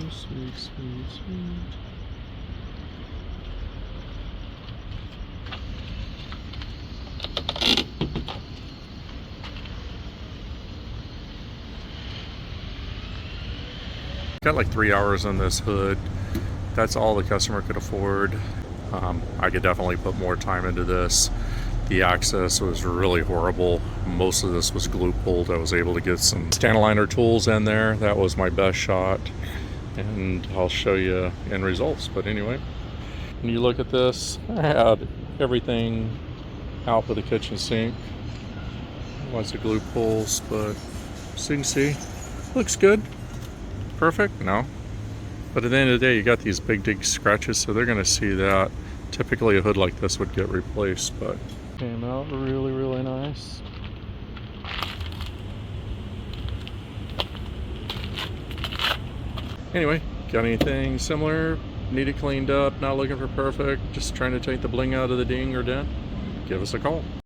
sweet, sweet, sweet. Got like 3 hours on this hood. That's all the customer could afford. I could definitely put more time into this. The access was really horrible. Most of this was glue pulled. I was able to get some stand aligner tools in there. That was my best shot, and I'll show you end results. But anyway, when you look at this, I had everything out with the kitchen sink. Lots of glue pulls, but as you can see, looks good. Perfect? No. But at the end of the day, you got these big scratches, so they're going to see that. Typically a hood like this would get replaced, but came out really nice. Anyway, got anything similar? Need it cleaned up, not looking for perfect, just trying to take the bling out of the ding or dent? Give us a call.